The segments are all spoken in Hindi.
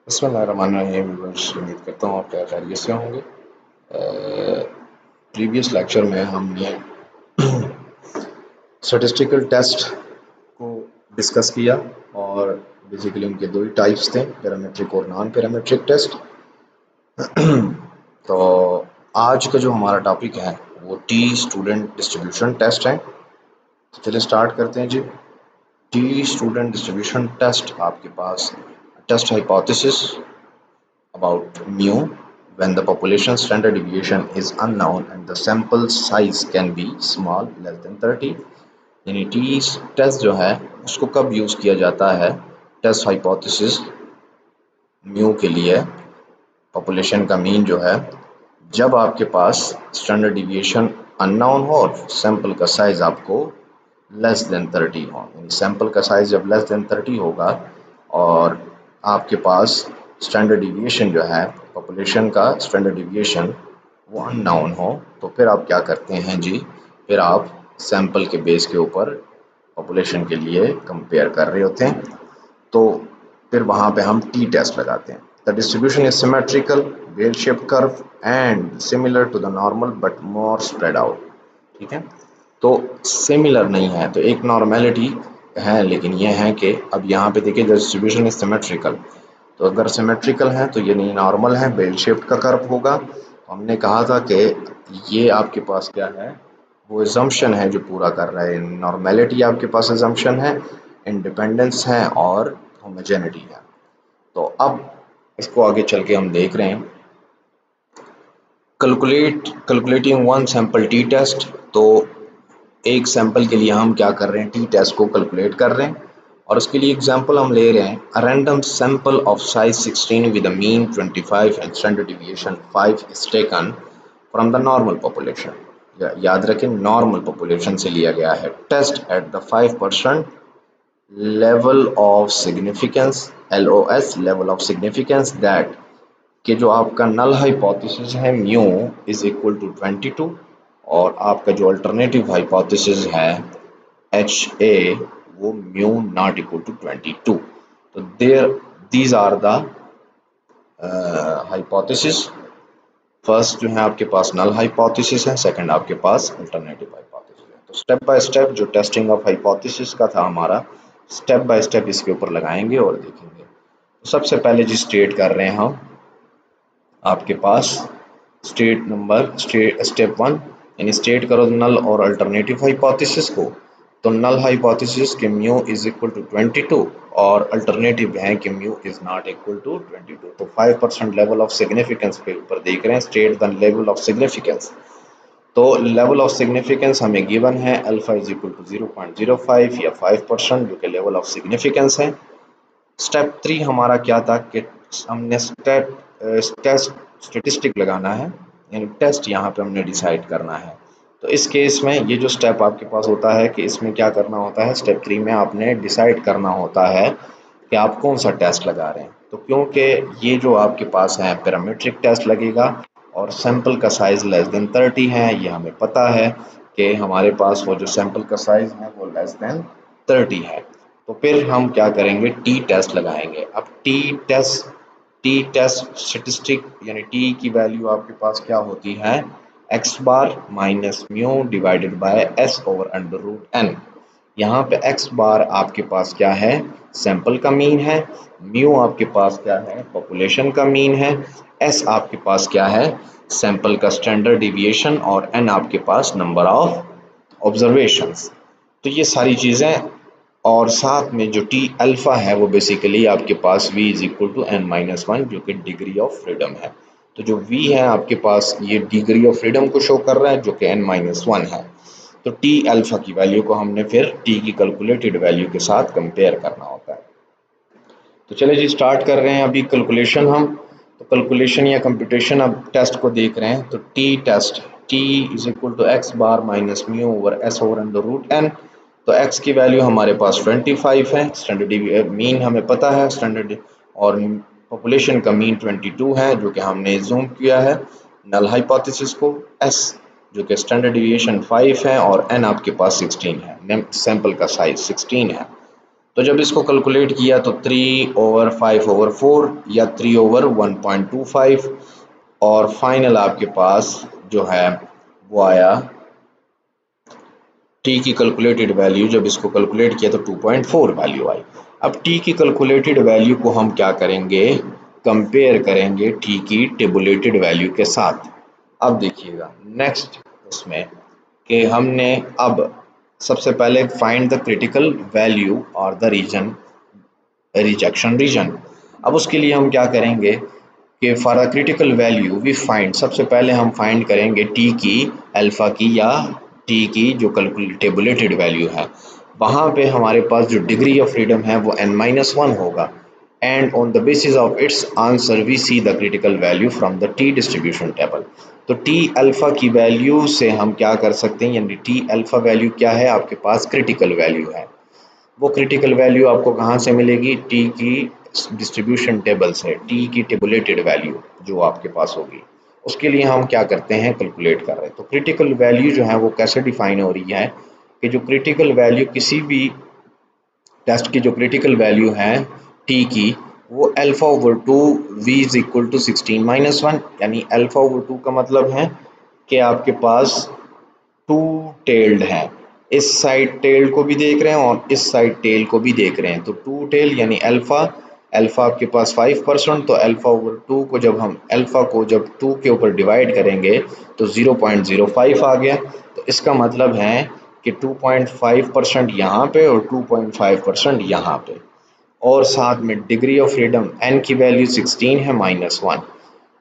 बिस्मिल्लाहिर्रहमानिर्रहीम। उम्मीद करता हूँ आप क्या खैरियत से होंगे। प्रीवियस लेक्चर में हमने स्टैटिस्टिकल टेस्ट को डिस्कस किया और बेसिकली उनके दो ही टाइप्स थे, पैरामेट्रिक और नॉन पैरामेट्रिक टेस्ट। तो आज का जो हमारा टॉपिक है वो टी स्टूडेंट डिस्ट्रीब्यूशन टेस्ट है। तो चलिए स्टार्ट करते हैं जी। टी स्टूडेंट डिस्ट्रीब्यूशन टेस्ट आपके पास test hypothesis about mu when the population standard deviation is unknown and the sample size can be small less than 30। यानी टी टेस्ट जो है उसको कब यूज़ किया जाता है टेस्ट हाइपोथेसिस म्यू के लिए, पॉपुलेशन का मीन जो है, जब आपके पास स्टैंडर्ड डिविएशन अननोन हो और सैंपल का साइज आपको लेस देन 30 हो। यानी सैंपल का साइज जब लेस देन 30 होगा और आपके पास स्टैंडर्ड डिविएशन जो है पॉपुलेशन का स्टैंडर्ड डिविएशन वो अननोन हो, तो फिर आप क्या करते हैं जी, फिर आप सैंपल के बेस के ऊपर पॉपुलेशन के लिए कंपेयर कर रहे होते हैं। तो फिर वहाँ पे हम टी टेस्ट लगाते हैं। The distribution is symmetrical, bell shape curve and similar to the normal but more spread out. ठीक है, तो सिमिलर नहीं है, तो एक नॉर्मेलिटी है, लेकिन ये है कि अब यहाँ पे देखिए डिस्ट्रीब्यूशन इज सिमेट्रिकल, तो अगर सिमेट्रिकल है तो ये नहीं नॉर्मल है, बेल शेप्ड का कर्व होगा। तो हमने कहा था कि ये आपके पास क्या है, वो एजम्पशन है जो पूरा कर रहा है। नॉर्मेलिटी आपके पास एजम्पशन है, इंडिपेंडेंस है और होमोजेनिटी है। तो अब इसको आगे चल के हम देख रहे हैं calculating one sample T test. तो एक सैंपल के लिए हम क्या कर रहे हैं, टी टेस्ट को कैलकुलेट कर रहे हैं और उसके लिए एग्जांपल हम ले रहे हैं। A random sample of size 16 with a mean 25 and standard deviation 5 is taken from the normal population. याद रखें नॉर्मल पॉपुलेशन से लिया गया है। Test at the 5% level of significance, LOS level of significance, that कि जो आपका नल हाइपोथेसिस है म्यू इज इक्वल टू 22 और आपका जो अल्टरनेटिव हाइपोथेसिस है HA वो म्यू नॉट इक्वल टू 22। तो there these are the hypothesis. First जो है आपके पास नल हाइपोथेसिस है, सेकंड आपके पास अल्टरनेटिव हाइपोथेसिस है। तो स्टेप बाय स्टेप जो टेस्टिंग ऑफ हाइपोथेसिस का था हमारा, स्टेप बाय स्टेप इसके ऊपर लगाएंगे और देखेंगे। तो सबसे पहले जी स्टेट कर रहे हैं हम आपके पास स्टेप 1, यानी स्टेट करो नल और अल्टरनेटिव हाइपोथेसिस को। तो नल हाइपोथेसिस के म्यू इज इक्वल टू 22 और अल्टरनेटिव है कि mu is not equal to 22। तो 5% लेवल ऑफ सिग्निफिकेंस के ऊपर देख रहे हैं, state the level of significance. तो लेवल ऑफ सिग्निफिकेंस हमें गिवन है अल्फा इज इक्वल टू 0.05 या 5%, जो कि लेवल ऑफ सिग्निफिकेंस है। स्टेप 3 हमारा क्या था कि हमने टेस्ट स्टेटिस्टिक लगाना है, यानी टेस्ट यहाँ पे हमने डिसाइड करना है। तो इस केस में ये जो स्टेप आपके पास होता है कि इसमें क्या करना होता है, स्टेप 3 में आपने डिसाइड करना होता है कि आप कौन सा टेस्ट लगा रहे हैं। तो क्योंकि ये जो आपके पास है पैरामीट्रिक टेस्ट लगेगा और सैंपल का साइज लेस देन 30 है, ये हमें पता है कि हमारे पास वो जो सैंपल का साइज है वो लेस देन 30 है। तो फिर हम क्या करेंगे, टी टेस्ट लगाएंगे। अब टी टेस्ट स्टेटिस्टिक यानी टी की वैल्यू आपके पास क्या होती है, X bar minus mu divided by S over under root N. यहाँ पे एक्स बार आपके पास क्या है, सैंपल का मीन है, म्यू आपके पास क्या है, पॉपुलेशन का मीन है, एस आपके पास क्या है, सैंपल का स्टैंडर्ड डिविएशन और एन आपके पास नंबर ऑफ ऑब्जर्वेशंस। तो ये सारी चीज़ें और साथ में जो टी अल्फा है वो बेसिकली आपके पास v is equal to n-1, जो कि डिग्री ऑफ फ्रीडम है। तो जो v है आपके पास ये डिग्री ऑफ फ्रीडम को शो कर रहा है, जो कि n-1 है। तो टी अल्फा की वैल्यू को हमने फिर टी की कैलकुलेटेड वैल्यू के साथ कंपेयर करना होता है। तो चले जी स्टार्ट कर रहे हैं अभी कैलकुलेशन हम। तो कैलकुलेशन या कंप्यूटेशन अब टेस्ट को देख रहे हैं। तो T test T is equal to X bar minus mu over S over under root N. तो x की वैल्यू हमारे पास 25 है, स्टैंडर्ड मीन हमें पता है स्टैंडर्ड, और पॉपुलेशन का मीन 22 है जो कि हमने जूम किया है नल हाइपोथेसिस को। s जो कि स्टैंडर्ड डिविएशन 5 है और n आपके पास 16 है, सैंपल का साइज 16 है। तो जब इसको कैलकुलेट किया तो 3/5/4 या 3/1.25 और फाइनल आपके पास जो है वो आया टी की कैलकुलेटेड वैल्यू। जब इसको कैलकुलेट किया तो 2.4 वैल्यू आई। अब टी की कैलकुलेटेड वैल्यू को हम क्या करेंगे, कंपेयर करेंगे टी की टेबुलेटेड वैल्यू के साथ। अब देखिएगा नेक्स्ट उसमें कि हमने अब सबसे पहले फाइंड द क्रिटिकल वैल्यू और द रीजन रिजेक्शन रीजन। अब उसके लिए हम क्या करेंगे कि for a critical value we find, सबसे पहले हम फाइंड करेंगे टी की अल्फ़ा की या टी की जो टेबुलेटेड वैल्यू है, वहाँ पे हमारे पास जो डिग्री ऑफ फ्रीडम है वो n-1 होगा and on the basis of its answer we see the critical value from the T distribution table. तो टी अल्फ़ा की वैल्यू से हम क्या कर सकते हैं, यानी टी अल्फ़ा वैल्यू क्या है, आपके पास क्रिटिकल वैल्यू है। वो क्रिटिकल वैल्यू आपको कहाँ से मिलेगी, टी की डिस्ट्रीब्यूशन टेबल से, टी की टेबुलेटेड वैल्यू जो आपके पास होगी। उसके लिए हम क्या करते हैं, कैलकुलेट कर रहे हैं। तो क्रिटिकल वैल्यू जो है वो कैसे डिफाइन हो रही है कि जो क्रिटिकल वैल्यू किसी भी टेस्ट की जो क्रिटिकल वैल्यू है टी की, वो alpha over 2 V is equal to 16-1, यानी अल्फा ओवर 2 का मतलब है कि आपके पास टू टेल्ड है, इस साइड टेल को भी देख रहे हैं और इस साइड टेल को भी देख रहे हैं। तो टू टेल यानी अल्फा, अल्फा आपके पास 5%, तो अल्फा ओवर 2 को जब हम अल्फा को जब 2 के ऊपर डिवाइड करेंगे तो 0.05 आ गया। तो इसका मतलब है कि 2.5% यहाँ पे और 2.5% यहाँ पे, और साथ में डिग्री ऑफ फ्रीडम n की वैल्यू 16 है -1।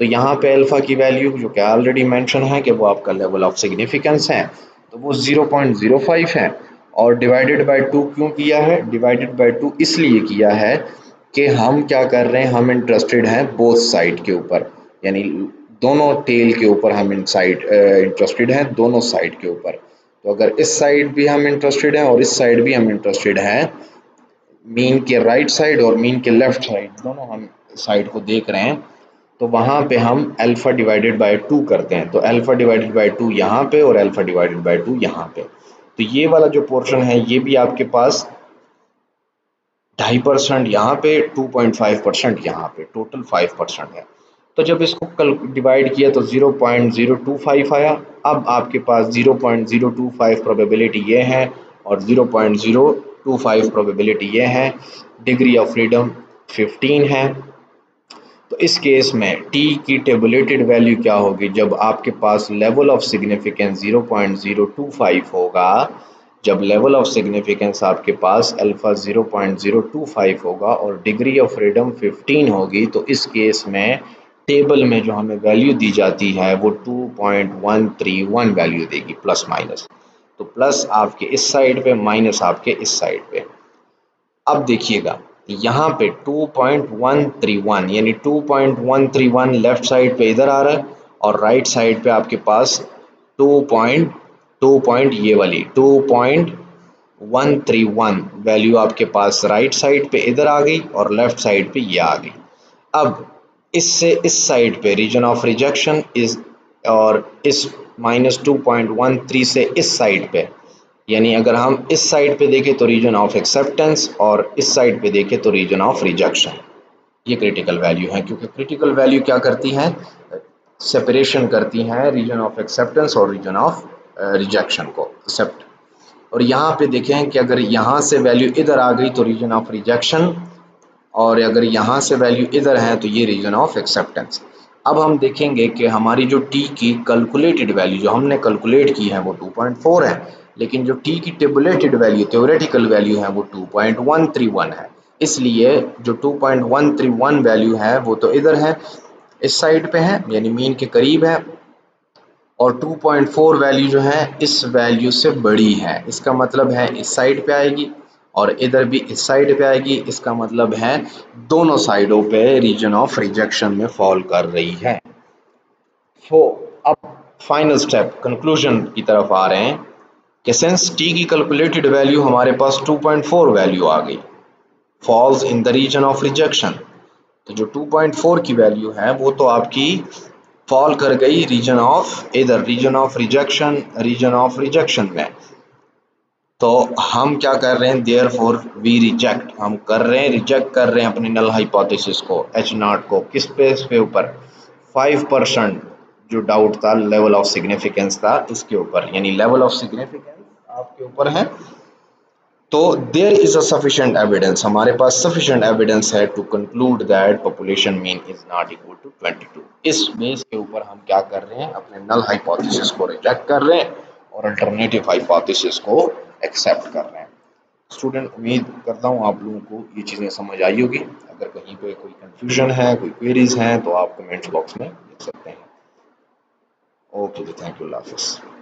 तो यहाँ पे अल्फ़ा की वैल्यू जो कि ऑलरेडी मेंशन है कि वो आपका लेवल ऑफ सिग्निफिकेंस है, तो वो 0.05 है। और डिवाइडेड बाय 2 क्यों किया है, डिवाइडेड बाय 2 इसलिए किया है कि हम क्या कर रहे हैं, हम इंटरेस्टेड हैं बोथ साइड के ऊपर, यानी दोनों टेल के ऊपर हम इंटरेस्टेड हैं, दोनों साइड के ऊपर। तो अगर इस साइड भी हम इंटरेस्टेड हैं और इस साइड भी हम इंटरेस्टेड हैं, मीन के राइट साइड और मीन के लेफ्ट साइड दोनों हम साइड को देख रहे हैं, तो वहाँ पे हम अल्फ़ा डिवाइडेड बाय 2 करते हैं। तो अल्फ़ा डिवाइडेड बाय 2 यहाँ पे और अल्फ़ा डिवाइडेड बाय 2 यहाँ पे। तो ये वाला जो पोर्शन है ये भी आपके पास 2.5% यहाँ पे, 2.5% यहाँ पे, टोटल 5% है। तो जब इसको कल डिवाइड किया तो 0.025 आया। अब आपके पास 0.025 प्रोबेबिलिटी ये है और 0.025 प्रोबेबिलिटी ये है। डिग्री ऑफ फ्रीडम 15 है। तो इस केस में टी की टेबुलेटेड वैल्यू क्या होगी, जब आपके पास लेवल ऑफ सिग्निफिकेंस 0.025 होगा, जब लेवल ऑफ सिग्निफिकेंस आपके पास अल्फा 0.025 होगा और डिग्री ऑफ फ्रीडम 15 होगी, तो इस केस में टेबल में जो हमें वैल्यू दी जाती है वो 2.131 वैल्यू देगी प्लस माइनस। तो प्लस आपके इस साइड पे, माइनस आपके इस साइड पे। अब देखिएगा यहाँ पे 2.131 यानी 2.131 लेफ्ट साइड पे इधर आ रहा है और राइट साइड पे आपके पास 2.2 ये वाली 2.131 वैल्यू आपके पास राइट साइड पे इधर आ गई और लेफ्ट साइड पे ये आ गई। अब इससे इस साइड पे रीजन ऑफ रिजेक्शन इस, और इस -2.13 से इस साइड पे, यानी अगर हम इस साइड पे देखें तो रीजन ऑफ एक्सेप्टेंस और इस साइड पे देखें तो रीजन ऑफ रिजेक्शन। ये क्रिटिकल वैल्यू है, क्योंकि क्रिटिकल वैल्यू क्या करती हैं, सेपरेशन करती हैं रीजन ऑफ एक्सेप्टेंस और रीजन ऑफ रिजेक्शन को एक्सेप्ट। और यहाँ पे देखें कि अगर यहाँ से वैल्यू इधर आ गई तो रीजन ऑफ रिजेक्शन, और अगर यहाँ से वैल्यू इधर है तो ये रीजन ऑफ एक्सेप्टेंस। अब हम देखेंगे कि हमारी जो टी की कैलकुलेटेड वैल्यू जो हमने कैलकुलेट की है वो 2.4 है, लेकिन जो टी की टेबुलेटेड वैल्यू थ्योरेटिकल वैल्यू है वो 2.131 है। इसलिए जो 2.131 वैल्यू है वो तो इधर है, इस साइड पे है, यानी मीन के करीब है, और 2.4 वैल्यू जो है इस वैल्यू से बड़ी है। इसका मतलब है इस साइड पे आएगी और इधर भी इस साइड पे आएगी। इसका मतलब है दोनों साइडों पे रीजन ऑफ रिजेक्शन में फॉल कर रही है। तो अब फाइनल स्टेप कंक्लूजन की तरफ आ रहे हैं कि सिंस टी की कैलकुलेटेड वैल्यू हमारे पास 2.4 वैल्यू आ गई, falls in the region of rejection. तो जो 2.4 की वैल्यू है वो तो आपकी फॉल कर गई रीजन ऑफ, इधर रीजन ऑफ रिजेक्शन में। तो हम क्या कर रहे हैं, देयर फोर वी रिजेक्ट, हम कर रहे हैं रिजेक्ट कर रहे हैं अपनी नल हाइपोथेसिस को, एच नॉट को, किस बेस पे ऊपर, 5% जो डाउट था, लेवल ऑफ सिग्निफिकेंस था इसके ऊपर, यानी लेवल ऑफ सिग्निफिकेंस आपके ऊपर है। तो there is a sufficient evidence, हमारे पास सफिशिएंट एविडेंस है to conclude that population mean is not equal to 22। इस बेस के ऊपर हम क्या कर रहे हैं, अपने नल हाइपोथेसिस को रिजेक्ट कर रहे हैं और अल्टरनेटिव हाइपोथेसिस को एक्सेप्ट कर रहे हैं। स्टूडेंट, उम्मीद करता हूँ आप लोगों को ये चीज़ें समझ आई होगी। अगर कहीं पे कोई कंफ्यूजन है, कोई क्वेरीज हैं, तो आप कमेंट्स बॉक्स में लिख सकते हैं। ओके जी, थैंक यू, अल्लाह हाफिज़।